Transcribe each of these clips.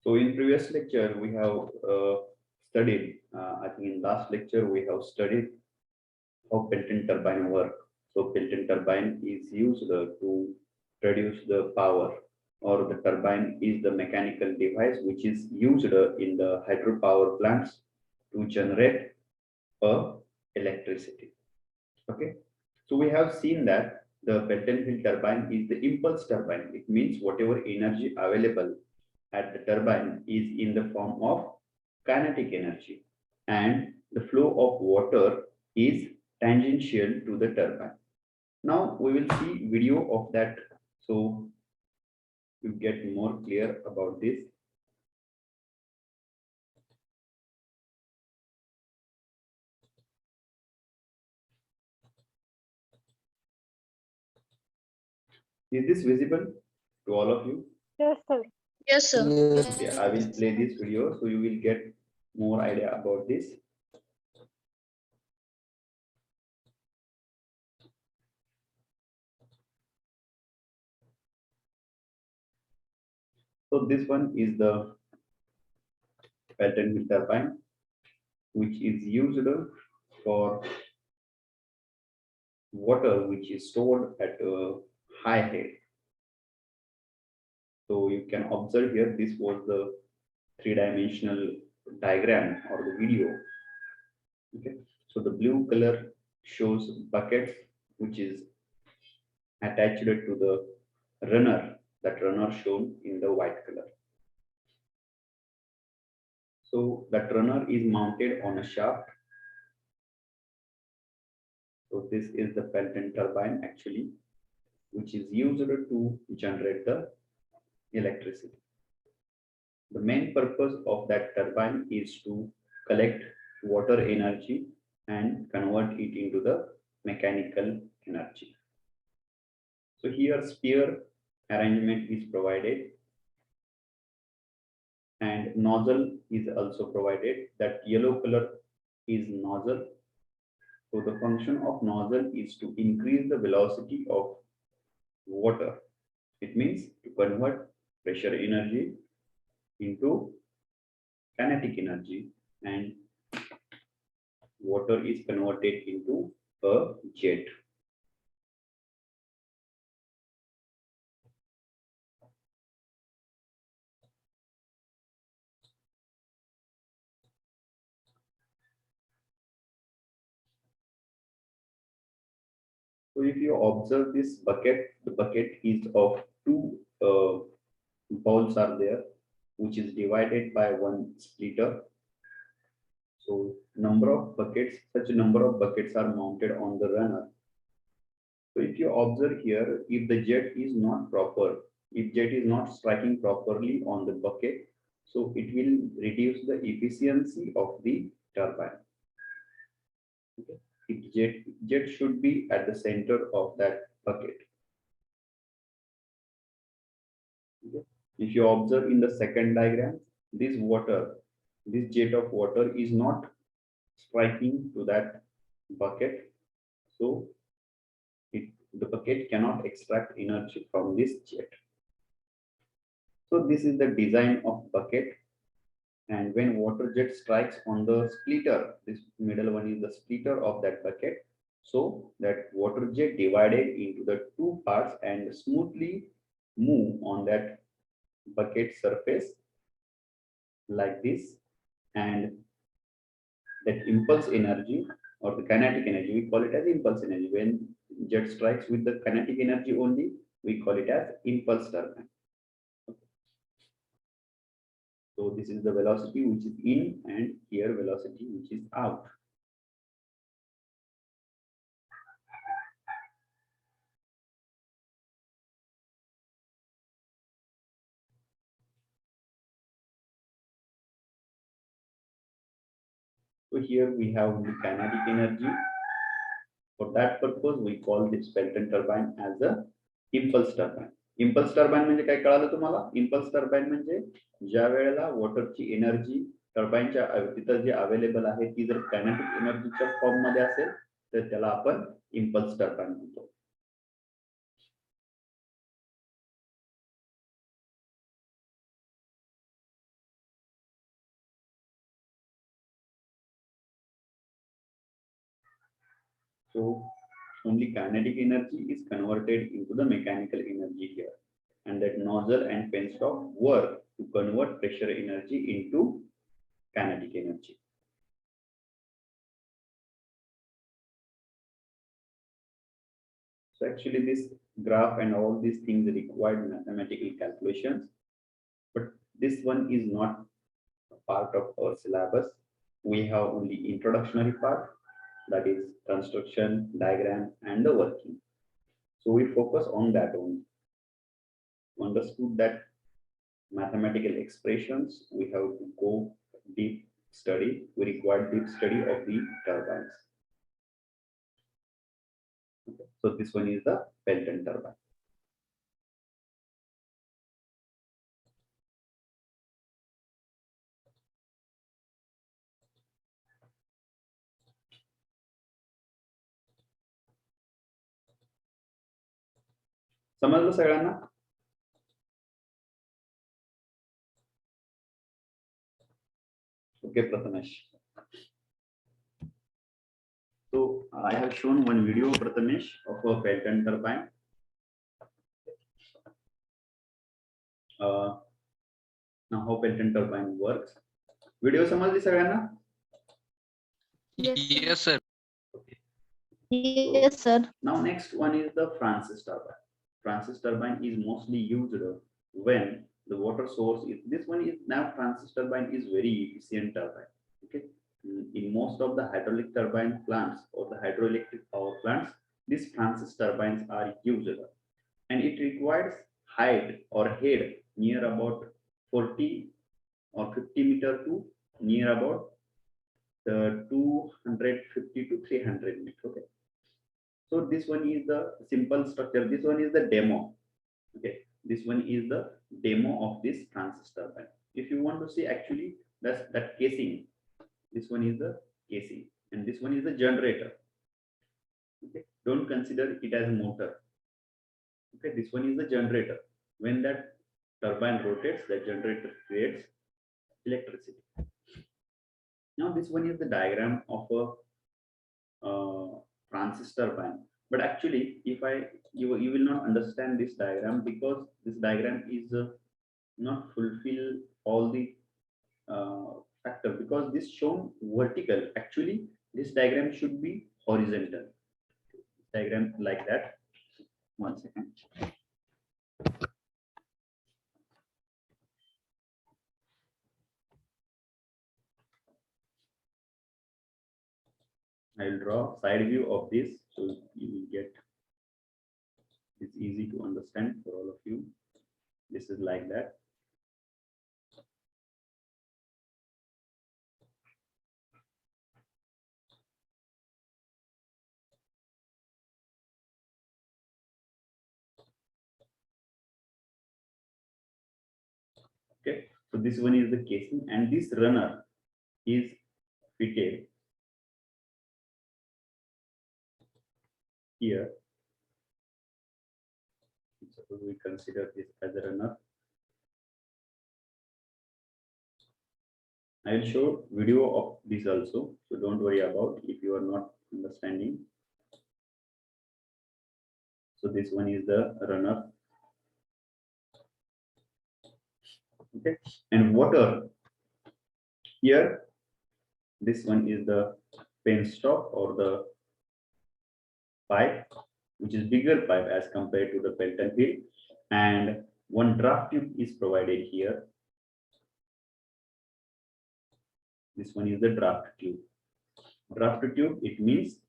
So in previous lecture, we have studied, I think in last lecture, we have studied how Pelton turbine work. So Pelton turbine is used to produce the power, or the turbine is the mechanical device which is used in the hydropower plants to generate electricity. Okay. So we have seen that the Pelton wheel turbine is the impulse turbine. It means whatever energy available at the turbine is in the form of kinetic energy, and the flow of water is tangential to the turbine. Now we will see video of that, so you get more clear about this. Is this visible to all of you? Yes, sir. Yes, sir. Okay, I will play this video so you will get more idea about this. So this one is the Pelton wheel turbine, which is used for water which is stored at a high head. So you can observe here, this was the three-dimensional diagram or the video. Okay, so the blue color shows buckets which is attached to the runner, that runner shown in the white color. So that runner is mounted on a shaft. So this is the Pelton turbine actually, which is used to generate the electricity. The main purpose of that turbine is to collect water energy and convert it into the mechanical energy. So here sphere arrangement is provided and nozzle is also provided. That yellow color is nozzle. So the function of nozzle is to increase the velocity of water. It means to convert pressure energy into kinetic energy, and water is converted into a jet. So if you observe this bucket, the bucket is of two balls are there, which is divided by one splitter. So number of buckets, such a number of buckets are mounted on the runner. So if you observe here, if the jet is not proper, if jet is not striking properly on the bucket, so it will reduce the efficiency of the turbine. Okay. If jet should be at the center of that bucket. Okay. If you observe in the second diagram, this water, this jet of water is not striking to that bucket, so the bucket cannot extract energy from this jet. So this is the design of bucket, and when water jet strikes on the splitter, this middle one is the splitter of that bucket, so that water jet divided into the two parts and smoothly move on that bucket surface like this, and that impulse energy or the kinetic energy, we call it as impulse energy. When jet strikes with the kinetic energy only, we call it as impulse turbine. So this is the velocity which is in, and here velocity which is out. So here we have the kinetic energy. For that purpose, we call this Pelton turbine as a impulse turbine. Impulse turbine म्हणजे काय कळालं तुम्हाला? Impulse turbine म्हणजे ज्या वेळेला वॉटरची energy टर्बाइनच्या तिथं जे available आहे ती जर कायनेटिक एनर्जीच्या फॉर्म मध्ये असेल तर त्याला आपण impulse turbine म्हणतो. So only kinetic energy is converted into the mechanical energy here, and that nozzle and penstock work to convert pressure energy into kinetic energy. So actually this graph and all these things required mathematical calculations, but this one is not a part of our syllabus. We have only introductory part, that is construction, diagram, and the working. So we focus on that only. Understood that mathematical expressions, we have to go deep study. We require deep study of the turbines. Okay. So this one is the Pelton turbine. समजलं सगळ्यांना? Okay, Prathamesh. So I have shown one video, Prathamesh, of a Pelton turbine. Now how Pelton turbine works. Video समजली सगळ्यांना? Yes, sir. Okay. Yes, sir. Now next one is the Francis turbine. Francis turbine is mostly used when the water source is, this one is now Francis turbine is very efficient turbine. Okay. In most of the hydraulic turbine plants or the hydroelectric power plants, these Francis turbines are used, and it requires height or head near about 40 or 50 meter to near about 250 to 300 meter. Okay. So this one is the simple structure. This one is the demo. Okay. This one is the demo of this Francis turbine. If you want to see actually that's that casing. This one is the casing, and this one is the generator. Okay. Don't consider it as a motor. Okay. This one is the generator. When that turbine rotates, that generator creates electricity. Now this one is the diagram of a Francis turbine. But actually, if you will not understand this diagram, because this diagram is not fulfill all the factor, because this shown vertical. Actually, this diagram should be horizontal. Diagram like that. 1 second. I will draw side view of this, so you will get, it's easy to understand for all of you. This is like that. Okay, so this one is the casing, and this runner is fitted here. Suppose we consider this as a runner. I will show video of this also, so don't worry about if you are not understanding. So this one is the runner. Okay, and water here. This one is the penstock or the pipe, which is bigger pipe as compared to the Pelton field, and one draft tube is provided here. This one is the draft tube. Draft tube, it means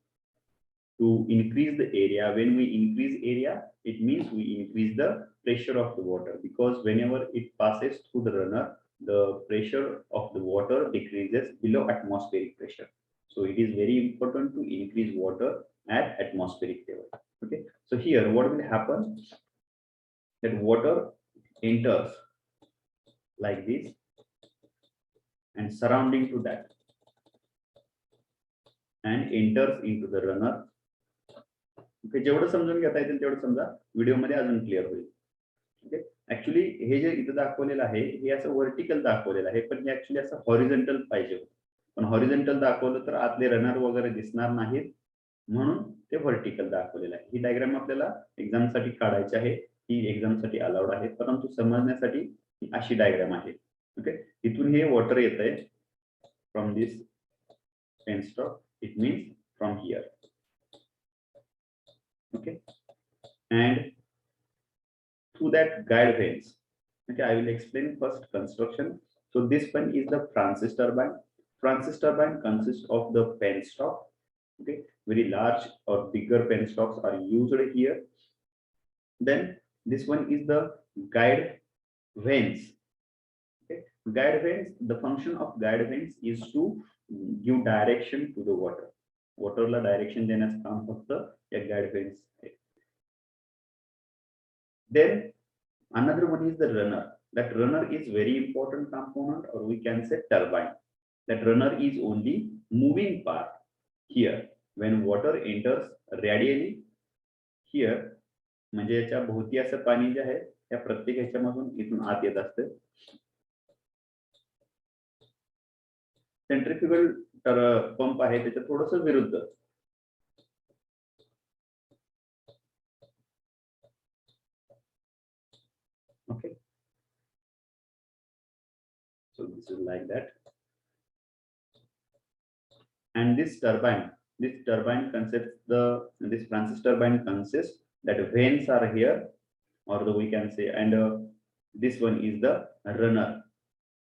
to increase the area. When we increase area, it means we increase the pressure of the water, because whenever it passes through the runner, the pressure of the water decreases below atmospheric pressure. So it is very important to increase water at atmospheric level. Okay. So here what will happen? That water enters like this, and surrounding to that, and enters into the runner. Okay, जेवढं समजून घेता येईल तेवढं समजा, video मध्ये अजून clear होईल. Okay, actually हे जे इथं दाखवलेलं आहे हे असं व्हर्टिकल दाखवलेलं आहे, पण हे ऍक्च्युली असं हॉरिझॉन्टल पाहिजे होतं. पण हॉरिझॉन्टल दाखवलं तर आतले रनर वगैरे दिसणार नाहीत, म्हणून ते व्हर्टिकल दाखवलेलं आहे. ही डायग्राम आपल्याला एक्झामसाठी काढायची आहे, ही एक्झामसाठी अलाउड आहे, परंतु समजण्यासाठी ही अशी डायग्राम आहे. ओके, इथून हे वॉटर येत आहे from this penstock, it means from here. Okay, and through that guide veins. Okay, I will explain first construction. So this one is the Francis turbine. Francis turbine consists of the penstock. Okay, very large or bigger penstocks are used here. Then this one is the guide veins. Okay, guide veins. The function of guide veins is to give direction to the water. Water la direction देण्याचं काम फक्त या guide veins आहे. Then another one is the runner. That runner is very important component, or we can say turbine. That runner is only moving part here. When water enters radially here, म्हणजे याच्या भोवती असं पाणी जे आहे त्या प्रत्येक ह्याच्यामधून इथून आत येत असते. सेंट्रिफ्युगल पंप आहे त्याच्या थोडंसं विरुद्ध. Okay, so this is like that. And this turbine consists this Francis turbine consists that vanes are here, or we can say, and this one is the runner.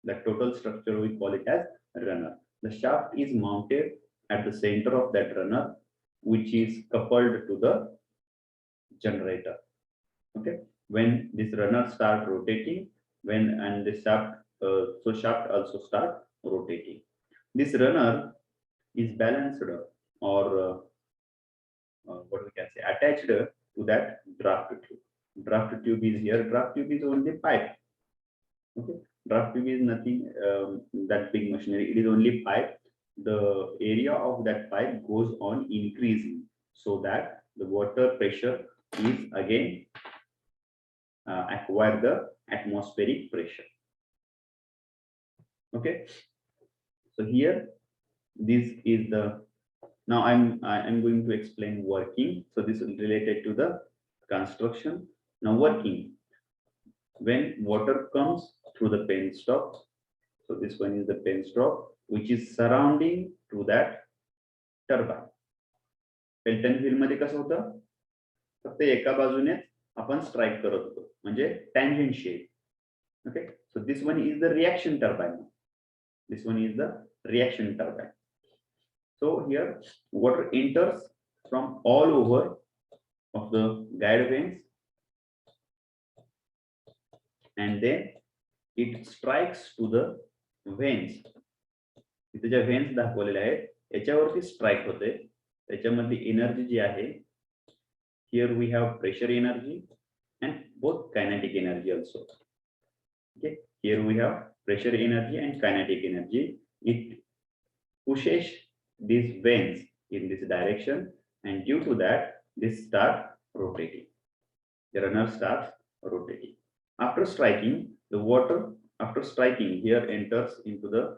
The total structure we call it as runner. The shaft is mounted at the center of that runner, which is coupled to the generator. Okay, when this runner start rotating, and the shaft, so shaft also start rotating. This runner is balanced or what we can say attached to that draft tube. Draft tube is here. Draft tube is only pipe. Okay, draft tube is nothing that big machinery. It is only pipe. The area of that pipe goes on increasing so that the water pressure is again acquire the atmospheric pressure. Okay, so here this is the, now I'm going to explain working. So this is related to the construction. Now working, when water comes through the penstock, so this one is the penstock which is surrounding to that turbine. Pelton wheel मध्ये कसं होतं, फक्त एका बाजूने आपण strike करत होतो, म्हणजे टँजेंशियल. Okay, so this one is the reaction turbine. This one is the reaction turbine. So here water enters from all over of the guide vanes, and then it strikes to the veins. इथे ज्या veins दाखवलेल्या आहेत याच्यावरती strike होते. त्याच्यामध्ये energy जी आहे, here we have pressure energy and both kinetic energy also. Okay, here we have pressure energy and kinetic energy. It pushes these veins in this direction, and due to that this start rotating. The runner starts rotating. After striking, the water after striking here enters into the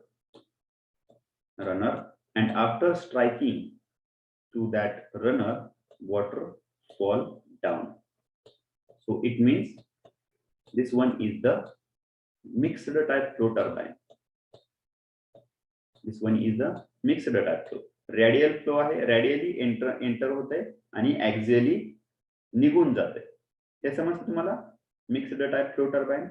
runner, and after striking to that runner, water fall down. So it means this one is the mixed type flow turbine. This one is the mixed type flow. Radial flow आहे, radially enter होते आणि axially निघून जाते. हे समजतं तुम्हाला? Mixed type flow turbine.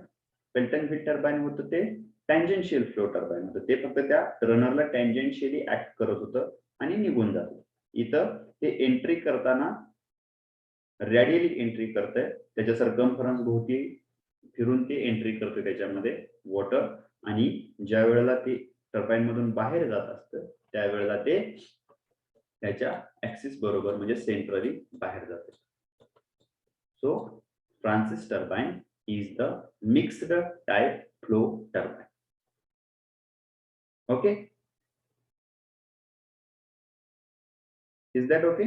Pelton wheel turbine होतं ते tangential flow turbine होतं, ते फक्त त्या रनरला टँजेन्शियली ऍक्ट करत होतं आणि निघून जात. इथं ते एंट्री करताना रॅडियली एंट्री करतंय, त्याच्या सर्कम्फरन्स भोवती फिरून ते एंट्री करते त्याच्यामध्ये वॉटर, आणि ज्या वेळेला ते टर्बाइन मधून बाहेर जात असतं त्यावेळेला ते त्याच्या ऍक्सिस बरोबर म्हणजे सेंट्रली बाहेर जाते. सो Francis turbine is the mixed type flow turbine. Okay, is that okay?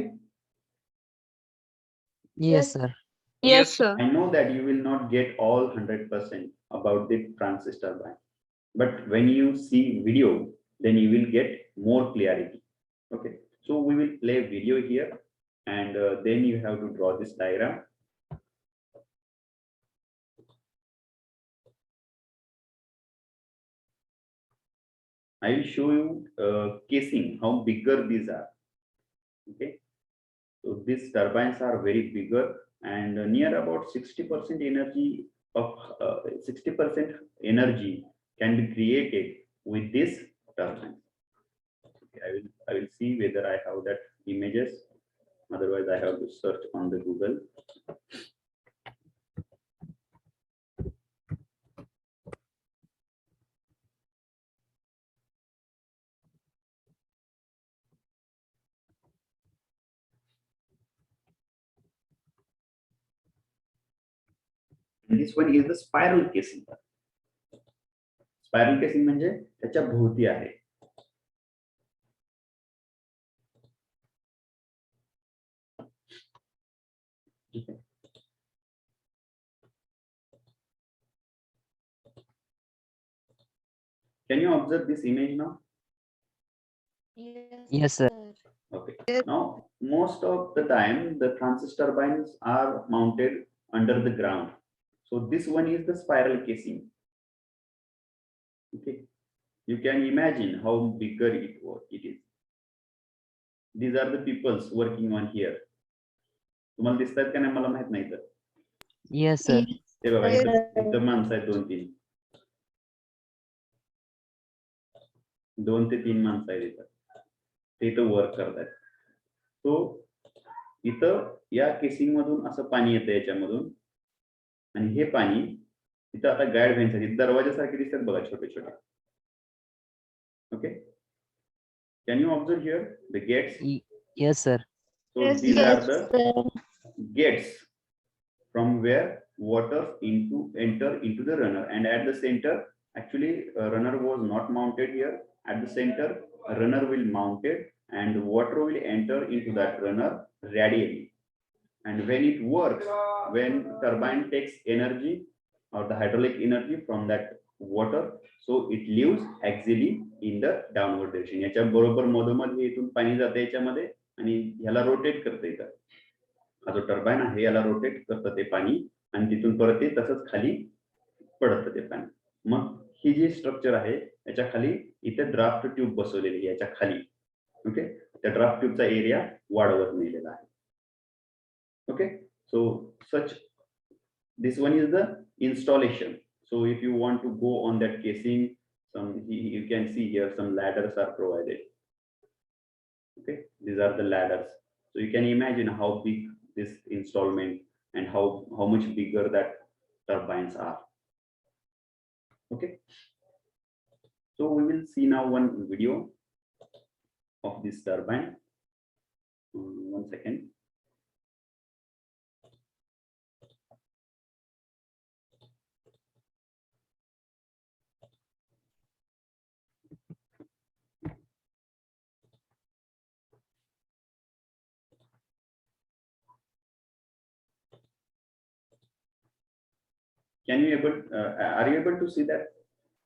Yes, sir. Yes, sir. I know that you will not get all 100% about the Francis turbine, but when you see video, then you will get more clarity. Okay, so we will play video here. and then you have to draw this diagram. I will show you casing, how bigger these are. Okay, so these turbines are very bigger, and near about 60% energy of 60% energy can be created with this turbine. Okay, I will see whether I have that images. Otherwise, I have to search on the Google. And this one is the spiral casing. Spiral casing म्हणजे त्याच्या भोवती आहे. Okay. Can you observe this image now? Yes, sir. Okay. Now, most of the time, the Francis turbines are mounted under the ground. So this one is the spiral casing. Okay. You can imagine how bigger it is. These are the peoples working on here. तुम्हाला दिसतात का नाही मला माहित नाही तर. Yes, sir. ते बघा इथं माणसं आहेत 2 ते 3 माणसं आहेत इथं. ते इथं वर्क करतात. सो इथं या केसिंग मधून असं पाणी येतं याच्यामधून, आणि हे पाणी इथं आता गाईड व्हेंटसाठी दरवाजासारखे दिसतात बघा छोटे छोटे. Okay, can you observe here the gates? Yes, sir. So these are the gates from where water enter into the runner, and at the center, actually runner was not mounted here. At the center, a runner will mounted, and water will enter into that runner radially. And when it works, when turbine takes energy or the hydraulic energy from that water, so it leaves axially in the downward direction. याच्या बरोबर मधोमध हे इथून पाणी जाते याच्यामध्ये आणि ह्याला rotate करते. इथं हा जो टर्बाइन आहे याला रोटेट करतं ते पाणी, आणि तिथून परत ते तसंच खाली पडतं ते पाणी. मग ही जी स्ट्रक्चर आहे याच्या खाली इथे ड्राफ्ट ट्यूब बसवलेली याच्या खाली. ओके, त्या ड्राफ्ट ट्यूबचा एरिया वाढवत नेलेला आहे. Okay, so such this one is the installation. So if you want to go on that casing, you can see here some ladders are provided. Okay, these are the ladders. So you can imagine how big this installment and how much bigger that turbines are. Okay, so we will see now one video of this turbine. 1 second. Can you are you able to see that?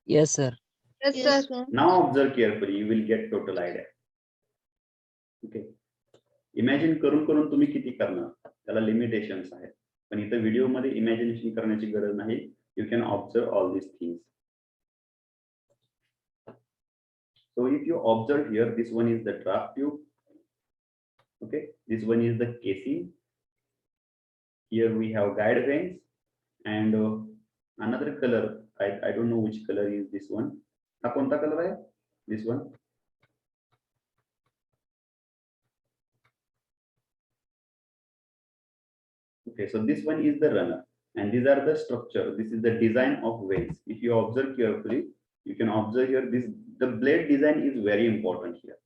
Yes, sir. Yes, sir. Now observe carefully, you will get total idea. Okay, imagine करून करून तुम्ही किती करणार, त्याला limitations आहेत, पण इथं video मध्ये इमॅजिनेशन करण्याची गरज नाही. You can observe all these things. So if you observe here, this one is the draft tube. Okay, this one is the casing. Here we have guide vanes, and another color. I don't know which color is this one. हा कोणता colour आहे? This one. Okay, so this one is the runner, and these are the structure. This is the design of vanes. If you observe carefully, you can observe here the blade design is very important here,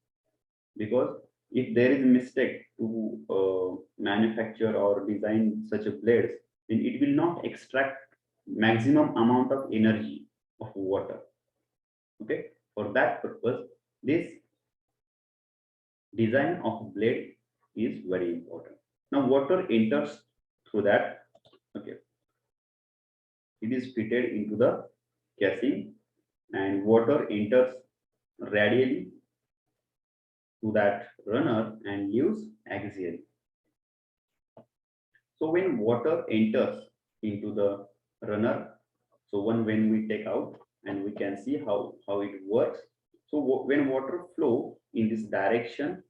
because if there is a mistake to manufacture or design such a blades, then it will not extract maximum amount of energy of water. Okay, for that purpose, this design of blade is very important. Now water enters through that. Okay, it is fitted into the casing, and water enters radially to that runner and leaves axially. So when water enters into the runner, so when we take out and we can see how it works. So when water flow in this direction,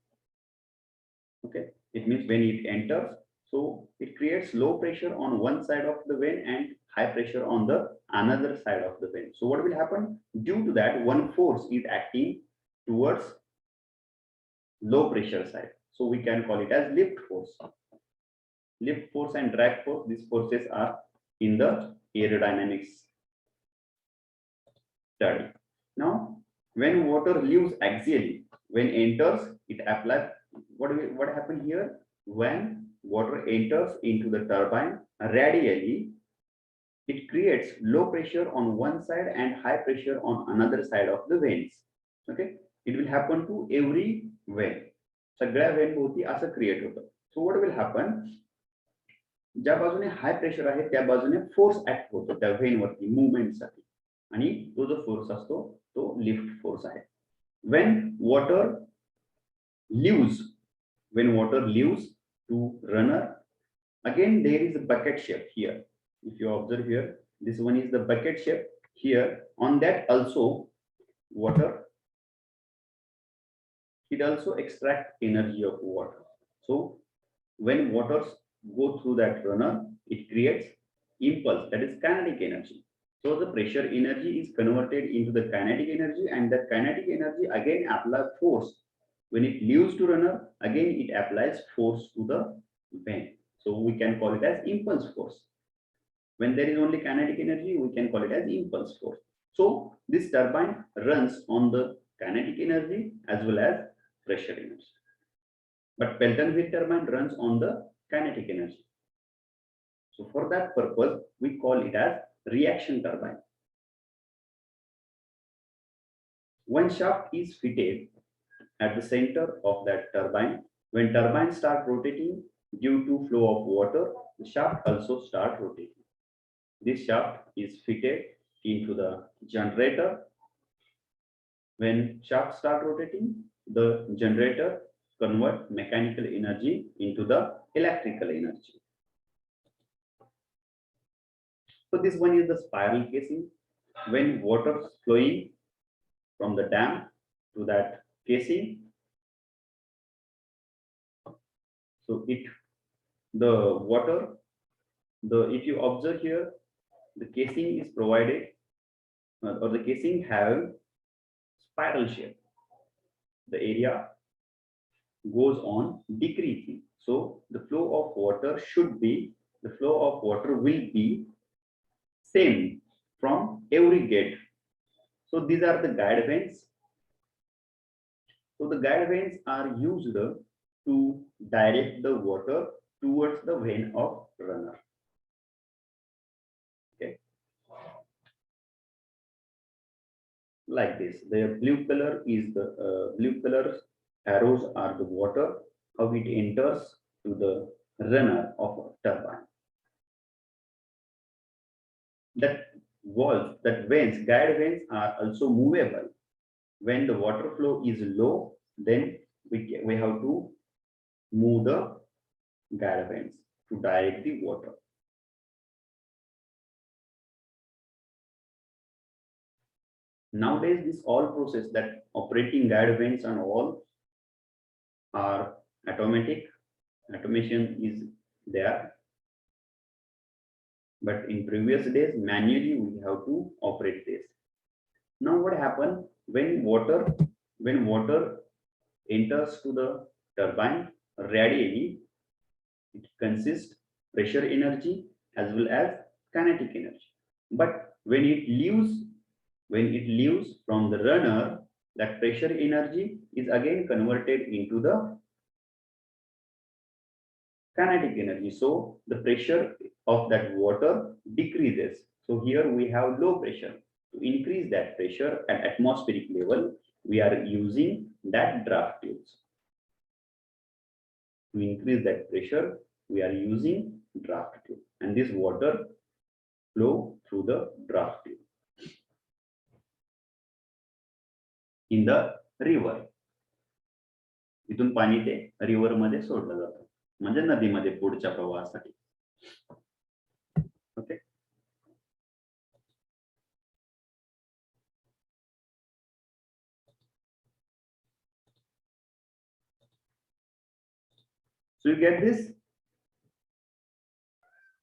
okay, it means when it enters, so it creates low pressure on one side of the vein and high pressure on the another side of the vein. So what will happen? Due to that, one force is acting towards low pressure side. So we can call it as lift force. Lift force and drag force, these forces are in the aerodynamics study. Now, when water leaves axially, when enters, it applies. What happened here? When water enters into the turbine radially, it creates low pressure on one side and high pressure on another side of the veins. Okay, it will happen to every vein. सगळ्या when भोवती असं create होतं. So what will happen, ज्या बाजूने high pressure आहे त्या बाजूने force act होतो त्या व्हेन वरती मुवमेंटसाठी, आणि तो जो फोर्स असतो तो लिफ्ट फोर्स आहे. when water leaves to runner, again there is a bucket shape here. If you observe here, this one is the bucket shape here. On that also water, it also extracts energy of water. So when waters go through that runner, it creates impulse, that is kinetic energy. So the pressure energy is converted into the kinetic energy, and that kinetic energy again applies force. When it leaves to runner, again it applies force to the vein. So we can call it as impulse force. When there is only kinetic energy, we can call it as impulse force. So this turbine runs on the kinetic energy as well as pressure energy. But Pelton wheel turbine runs on the kinetic energy. So for that purpose, we call it as reaction turbine. One shaft is fitted at the center of that turbine. When turbine start rotating due to flow of water, the shaft also start rotating. This shaft is fitted into the generator. When shaft start rotating, the generator convert mechanical energy into the electrical energy. So this one is the spiral casing. When water is flowing from the dam to that casing, so if you observe here, the casing is provided, or the casing have spiral shape. The area goes on decreasing. So the flow of water will be same from every gate. So these are the guide vanes. So the guide vanes are used to direct the water towards the vein of runner. Okay, like this. The blue color is the blue color arrows are the water, how it enters to the runner of a turbine. That valves, that veins, guide vanes are also movable. When the water flow is low, then we have to move the guide vanes to direct the water. Nowadays, this all process, that operating guide vanes and all, are automatic. Automation is there. But in previous days, manually we have to operate this. Now what happens when water enters to the turbine radially, it consists pressure energy as well as kinetic energy. But when it leaves from the runner, that pressure energy is again converted into the kinetic energy. So the pressure of that water decreases. So here we have low pressure. To increase that pressure at atmospheric level, we are using that draft tubes. To increase that pressure, we are using draft tube, and this water flow through the draft tube in the river. इथून पाणी ते river मध्ये सोडलं जातं, म्हणजे नदीमध्ये पुढच्या प्रवाहासाठी. Okay. So you get this?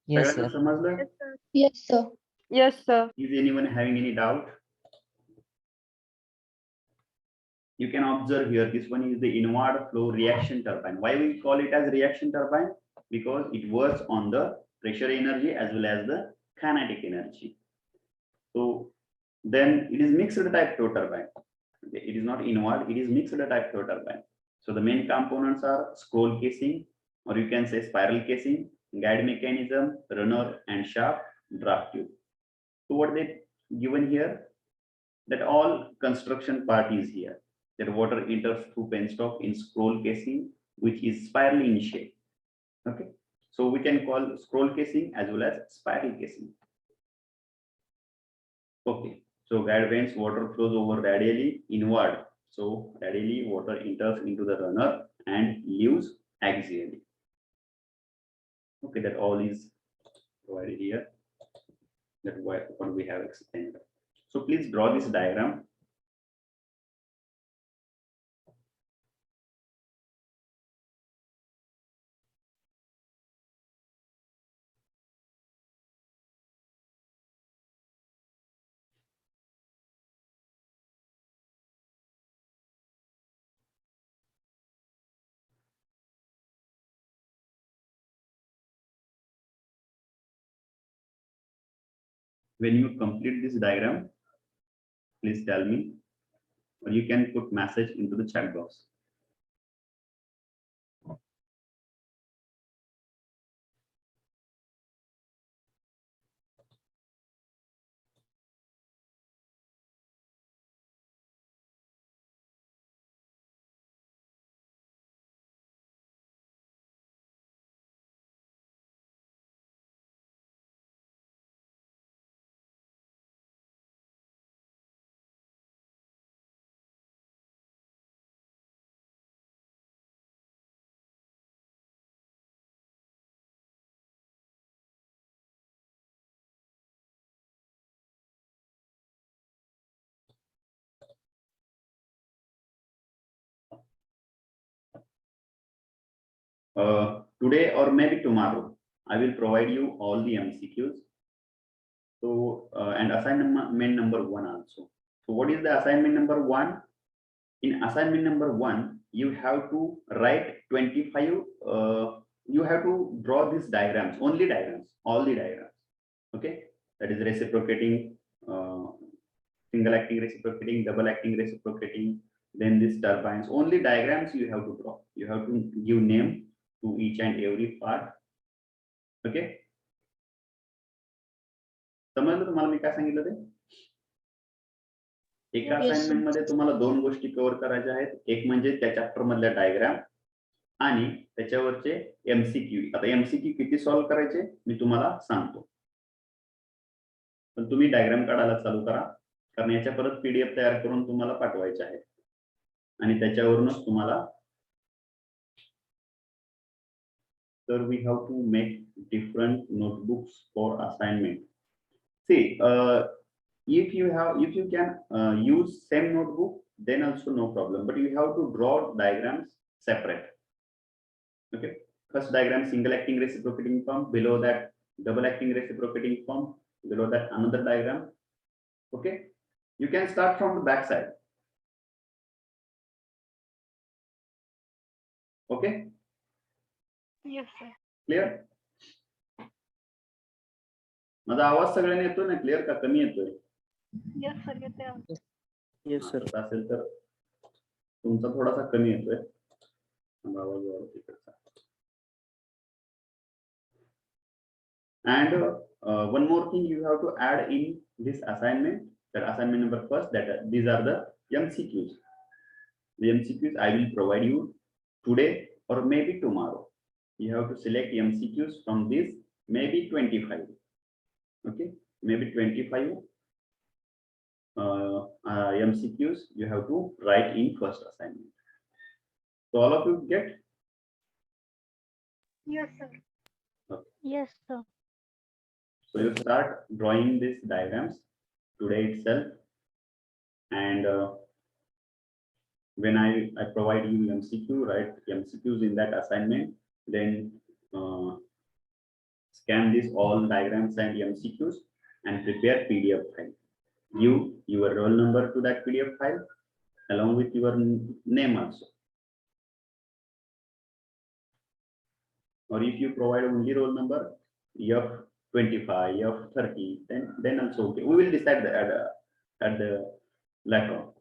Yes, सगळ्यांना sir. समजलं? Yes, sir. Yes, sir. Is anyone having any doubt? You can observe here, this one is the inward flow reaction turbine. Why we call it as reaction turbine? Because it works on the pressure energy as well as the kinetic energy. So then it is mixed type flow turbine. It is not inward, it is mixed type flow turbine. So the main components are scroll casing, or you can say spiral casing, guide mechanism, runner and shaft, draft tube. So what they given here, that all construction part is here. That water enters through penstock in scroll casing, which is spirally in shape. Okay, so we can call scroll casing as well as spiral casing. Okay, so guide vanes, water flows over radially inward. So radially water enters into the runner and leaves axially. Okay, that all is provided here. That what we have explained. So please draw this diagram. When you complete this diagram, please tell me, or you can put message into the chat box. Today or maybe tomorrow, I will provide you all the MCQs. So, and assignment number 1 also. So what is the assignment number 1? In assignment number 1, you have to write 25, you have to draw these diagrams, only diagrams, all the diagrams. Okay, that is reciprocating, single acting reciprocating, double acting reciprocating, then these turbines, only diagrams you have to draw. You have to give name to each and every part. Okay, समजलं तुम्हाला मी काय सांगितलं ते? एका Yes, sir. Assignment मध्ये तुम्हाला 2 गोष्टी cover करायच्या आहेत. एक म्हणजे त्या चॅप्टर मधल्या डायग्राम आणि त्याच्यावरचे एमसीक्यू. आता एमसीक्यू किती सॉल्व्ह करायचे मी तुम्हाला सांगतो, पण तुम्ही डायग्राम काढायला चालू करा, कारण याच्या परत पीडीएफ तयार करून तुम्हाला पाठवायचे आहे आणि त्याच्यावरूनच तुम्हाला. तर we have to make different notebooks for assignment. See, if you can use same notebook, then also no problem, but you have to draw diagrams separate. Okay, first diagram single acting reciprocating pump, below that double acting reciprocating pump, below that another diagram. Okay, you can start from the back side. Okay, Yes, sir. clear? माझा आवाज सगळ्यांना येतोय ना, clear का कमी येतोय? Yes, sir. येते आवाज. Yes, sir. असं असेल तर तुमचा थोडासा कमी येतोय आवाज तिकडचा. And one more thing you have to add in this assignment, that assignment number first, that these are the MCQs. The MCQs I will provide you today or maybe tomorrow. You have to select MCQs from this, maybe 25. Okay, maybe 25 MCQs you have to write in first assignment. So all of you get? Yes, sir. Yes, sir. So you start drawing these diagrams today itself, and when I provide you MCQ, write MCQs in that assignment, then scan these all diagrams and MCQs and prepare PDF file. Give your roll number to that PDF file along with your name also. Or if you provide only roll number, F25, F30, then also okay. We will decide that at the later on.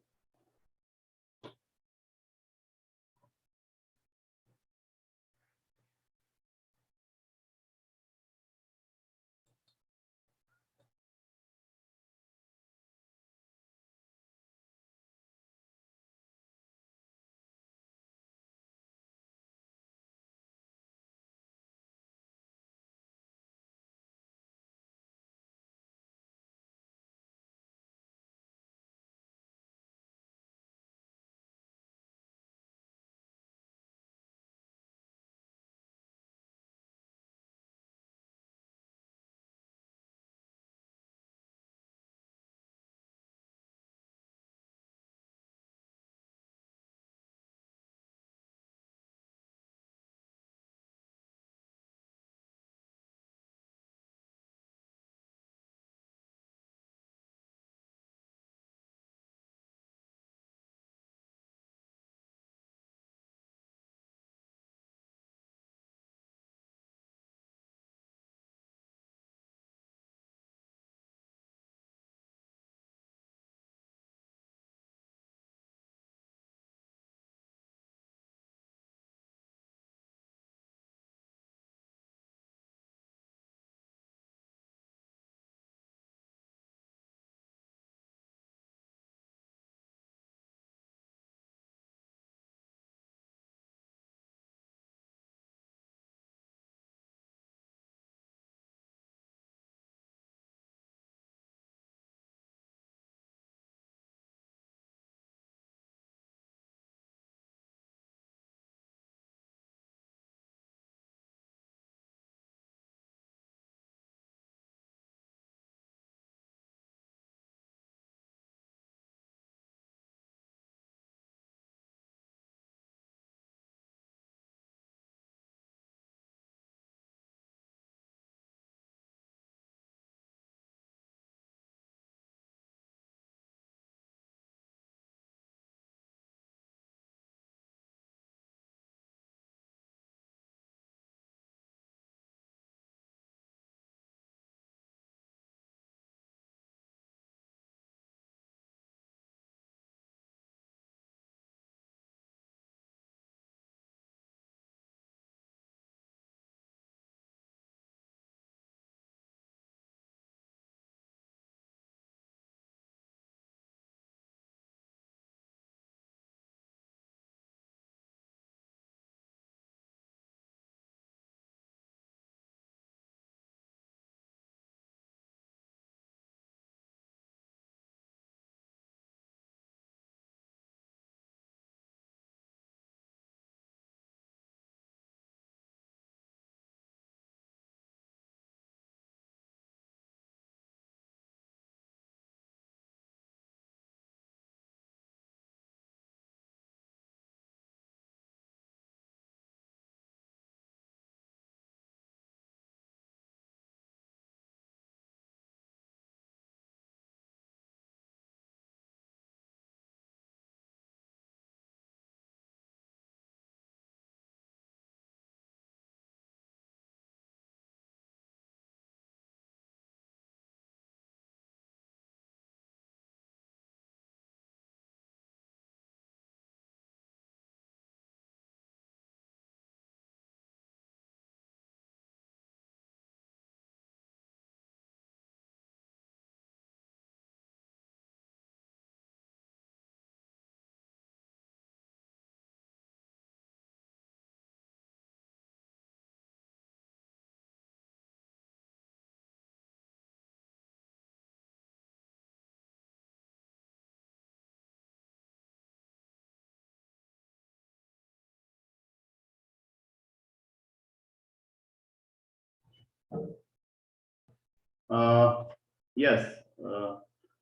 Yes,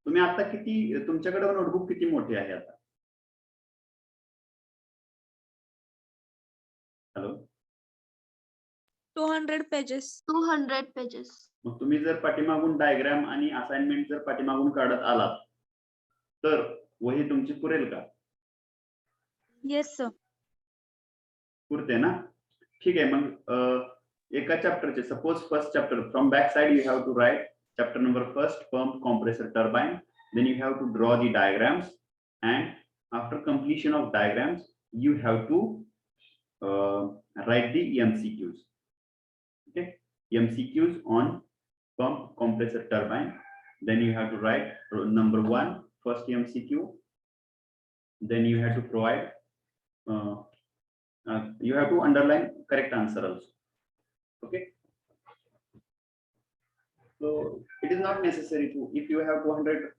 तुम्ही आता किती, तुमच्याकडे notebook किती मोठी आहे आता? Hello, 200 pages. 200 pages. मग तुम्ही जर पाठीमागून डायग्राम आणि असाइनमेंट जर पाठीमागून काढत आलात तर वही तुमची पुरेल का? Yes, sir. पुरते ना? ठीक आहे. मग एका चॅप्टरचे, suppose first chapter, from back side you have to write chapter number first, pump, compressor, turbine. Then you have to draw the diagrams, and after completion of diagrams you have to write the MCQs. Okay, MCQs on pump, compressor, turbine. Then you have to write number 1, first MCQ. Then you have to provide you have to underline correct answer also. Okay, so it is not necessary to, if you have 200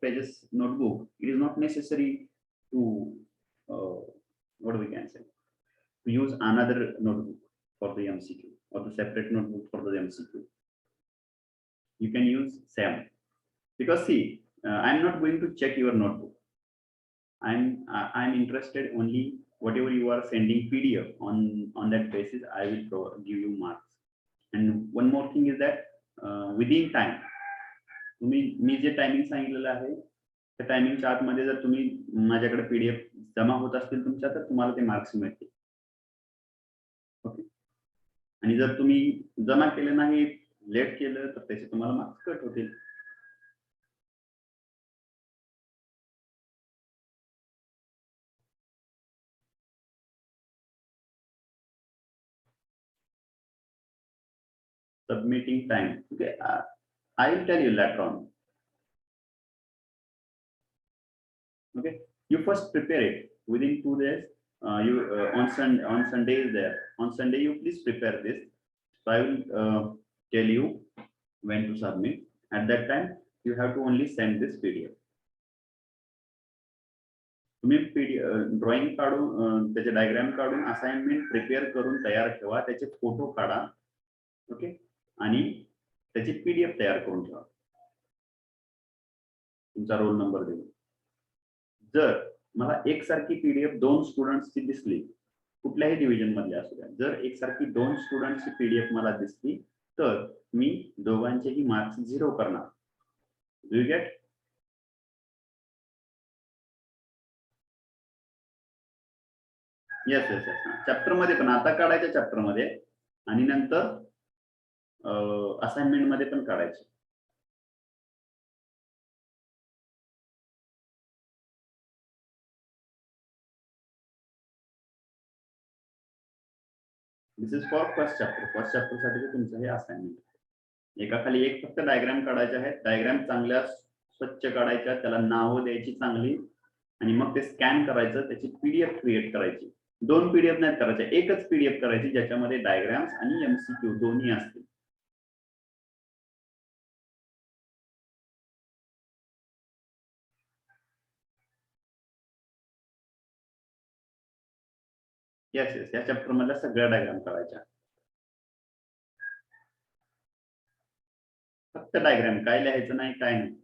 pages notebook, it is not necessary to what we can say, to use another notebook for the MCQ or the separate notebook for the MCQ. You can use same, because see, I am not going to check your notebook. I'm interested only whatever you are sending PDF on that basis. I will give you marks. And one more thing is that within time, तुम्ही मी जे timing सांगितलेलं आहे त्या टायमिंगच्या आतमध्ये जर तुम्ही माझ्याकडे PDF जमा होत असतील तुमच्या, तर तुम्हाला ते मार्क्स मिळतील. ओके, आणि जर तुम्ही जमा केले नाही, लेट केलं, तर त्याचे तुम्हाला मार्क्स कट होतील. Submitting time. Okay, I will tell you later on. Okay, you first prepare it within 2 days. You on Sunday is there. On Sunday you please prepare this. So I will tell you when to submit. At that time you have to only send this PDF. तुम्ही drawing काढून त्याचे diagram काढून assignment prepare करून तयार ठेवा, त्याचे photo काढा. Okay, आणि त्याची PDF तयार करून ठेवा, तुमचा रोल नंबर देऊन. जर मला एकसारखी PDF 2 स्टुडंट्सची दिसली, कुठल्याही डिव्हिजन मधले असू द्या, जर एकसारखी 2 स्टुडंट्सची PDF मला दिसली, तर मी दोघांचेही मार्क्स 0 करणार. Do you get? Yes yes yes. Chapter मध्ये पण आता काढायच्या, चॅप्टर मध्ये, आणि नंतर असाइनमेंट मध्ये पण काढायचे. This is for first chapter. First chapter साठी तुमचं हे असाइनमेंट. एका खाली एक फक्त डायग्राम काढायचे आहेत. डायग्राम चांगल्या स्वच्छ काढायच्या, त्याला नावं द्यायची चांगली, आणि मग ते स्कॅन करायचं, त्याची PDF क्रिएट करायची. 2 PDF नाही करायच्या, एकच PDF करायची ज्याच्यामध्ये डायग्राम्स आणि MCQ दोन्ही असतील. येस येस, या चॅप्टर मधल्या सगळ्या डायग्राम करायच्या. फक्त डायग्राम, काय लिहायचं नाही, काय नाही.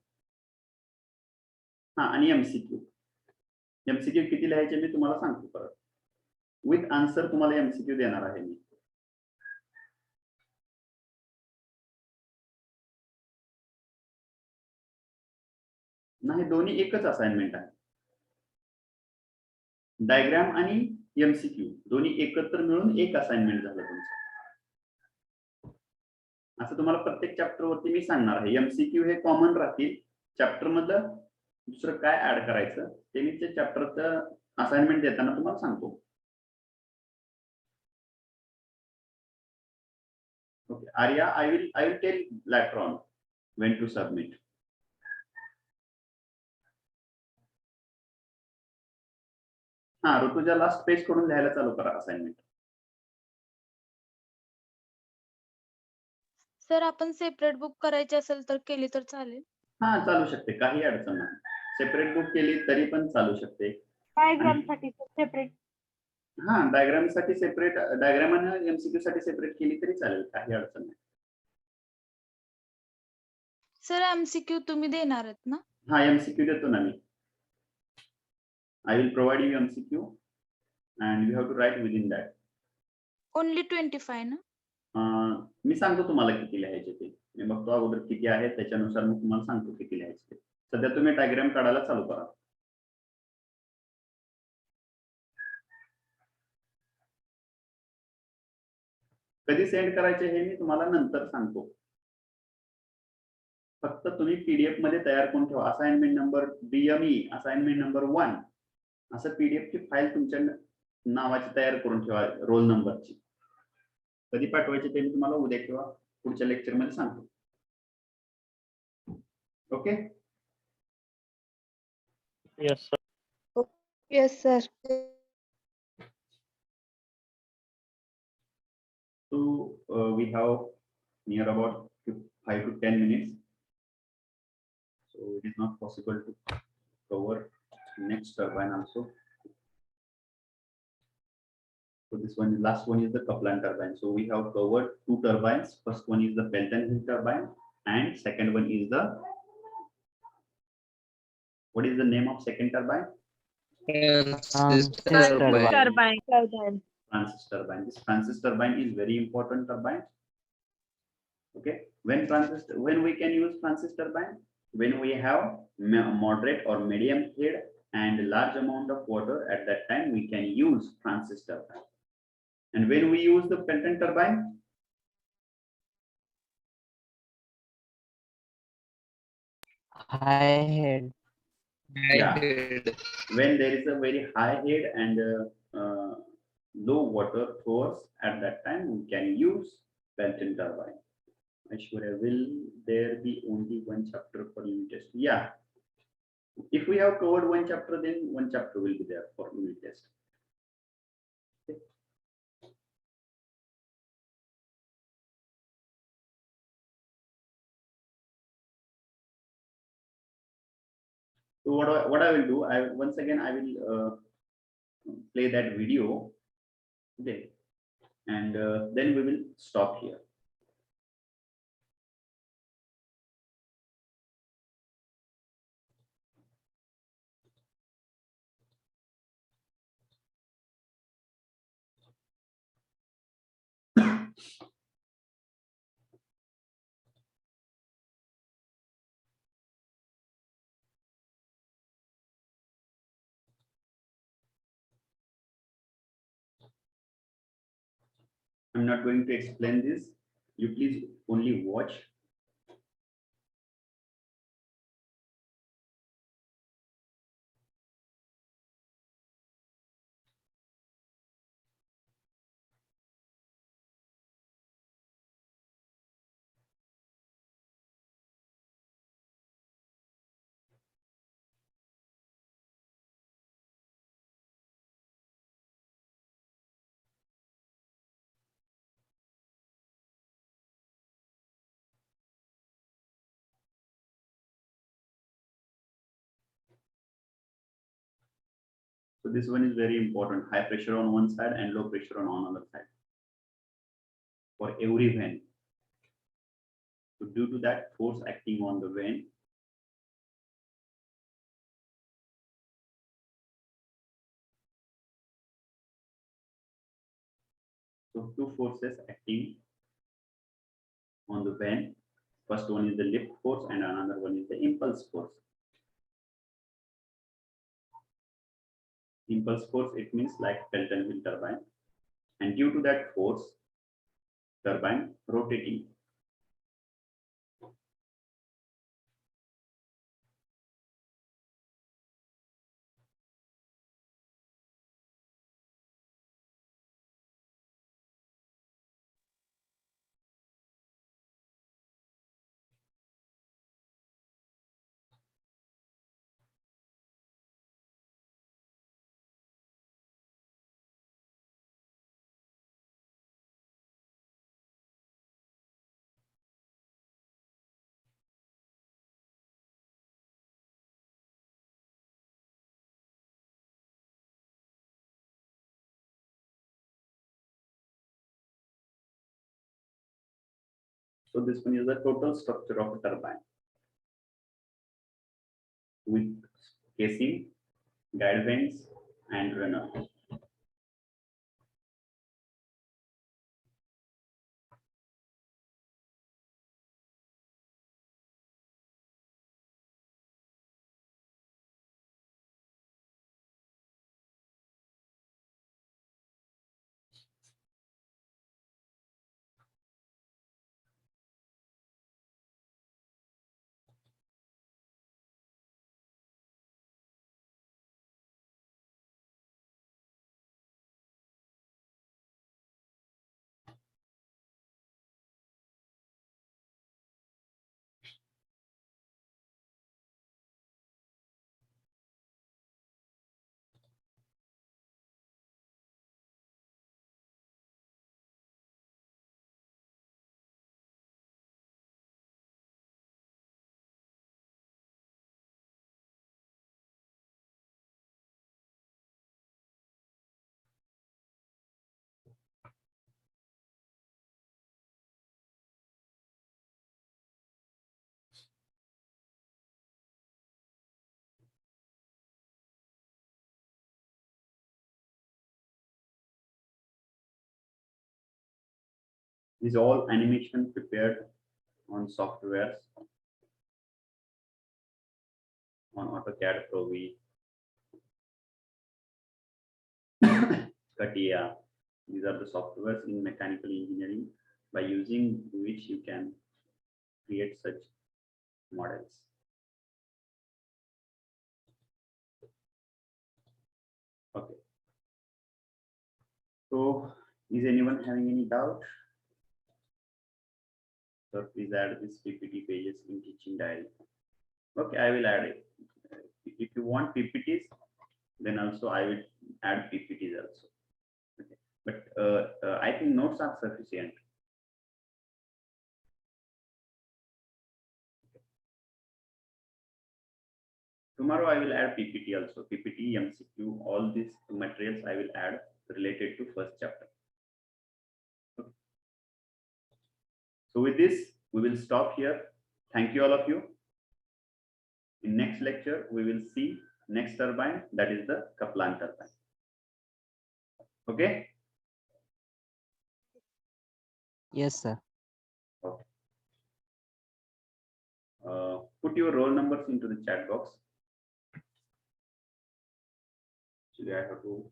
हा, आणि MCQ किती लिहायचे मी तुम्हाला सांगतो परत. विथ आन्सर तुम्हाला MCQ देणार आहे मी. नाही, दोन्ही एकच असाइनमेंट आहे. डायग्राम आणि MCQ दोन्ही एकत्र मिळून एक असाइनमेंट झालं तुमचं. असं तुम्हाला प्रत्येक चॅप्टर वरती मी सांगणार आहे. MCQ हे कॉमन राहतील. चॅप्टर मधलं दुसरं काय ऍड करायचं ते मी त्या चॅप्टरचं असाइनमेंट देताना तुम्हाला सांगतो. Okay Arya, I will tell later on when to submit. हा, ऋतुजा लास्ट पेज कडून लिहायला चालू करा असाइनमेंट. सर, आपण सेपरेट बुक करायची असेल तर केली तर चालेल? हा, चालू शकते, काही अडचण नाही. सेपरेट बुक केली तरी पण चालू शकते. डायग्राम साठी सेपरेट. हा, डायग्राम साठी सेपरेट, डायग्राम आणि MCQ साठी सेपरेट केली तरी चालेल, काही अडचण नाही. सर एमसीक्यू तुम्ही देणार आहेत ना? हा MCQ देतो ना मी. I will provide you MCQ and you have to write within that. Only 25 ना? मी सांगतो तुम्हाला किती लिहायचे ते. मी बघतो अगोदर किती आहेत त्याच्यानुसार मी तुम्हाला सांगतो किती लिहायचे ते. सध्या तुम्ही डायग्राम काढायला चालू करा. कधी सेंड करायचे हे मी तुम्हाला नंतर सांगतो. फक्त तुम्ही PDF मध्ये तयार करून ठेवा. Assignment number DME assignment number 1 असं PDF ची फाईल तुमच्या नावाची तयार करून ठेवा, रोल नंबरची. कधी पाठवायचे ते मी तुम्हाला उद्या किंवा पुढच्या लेक्चर मध्ये सांगतो. Okay. Yes, sir. Yes, sir. So we have near about 5 to 10 minutes. So it is not possible to cover next turbine also. So this one, last one is the Kaplan turbine. So we have covered 2 turbines. First one is the Pelton Hill turbine, and second one is the, what is the name of second turbine? Francis Turbine. turbine. Turbine. Francis turbine. This Francis turbine is very important turbine. Okay. When we can use Francis turbine? When we have moderate or medium head and large amount of water, at that time we can use Francis turbine. And when we use the Pelton turbine? High head. Yeah. When there is a very high head and low water force, at that time we can use Pelton turbine. Aishwarya, will there be only one chapter for unit test? Yeah. If we have covered one chapter, then one chapter will be there for unit test. Okay. So what I will do, once again I will play that video, okay, and then we will stop here. I'm not going to explain this. You please only watch. So this one is very important. High pressure on one side and low pressure on another side for every vane. So due to that force acting on the vane, so 2 forces acting on the vane. First one is the lift force and another one is the impulse force. Impulse force, it means like Pelton Hill turbine, and due to that force, turbine rotating. So this one is the total structure of a turbine. with casing, guide vanes, and runner. These all animation prepared on softwares on AutoCAD Pro V, CATIA. These are the softwares in mechanical engineering by using which you can create such models. Okay. So, is anyone having any doubt? So please add this PPT pages in teaching diary. Okay, I will add it. If you want PPTs, then also I will add PPTs also. Okay. But I think notes are sufficient. Tomorrow I will add PPT also. PPT, MCQ, all these materials I will add related to first chapter. Okay. So with this, we will stop here. Thank you all of you. In next lecture, we will see next turbine, that is the Kaplan turbine. Okay. Yes, sir. Okay. Put your roll numbers into the chat box. Actually, I have to.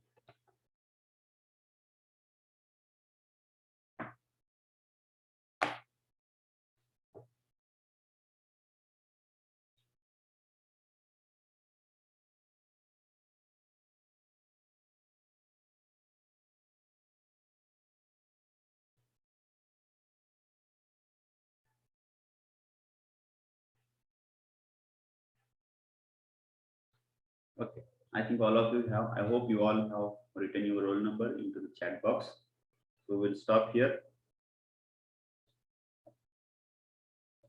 Okay, I think all of you have. I hope you all have written your roll number into the chat box. So we'll stop here.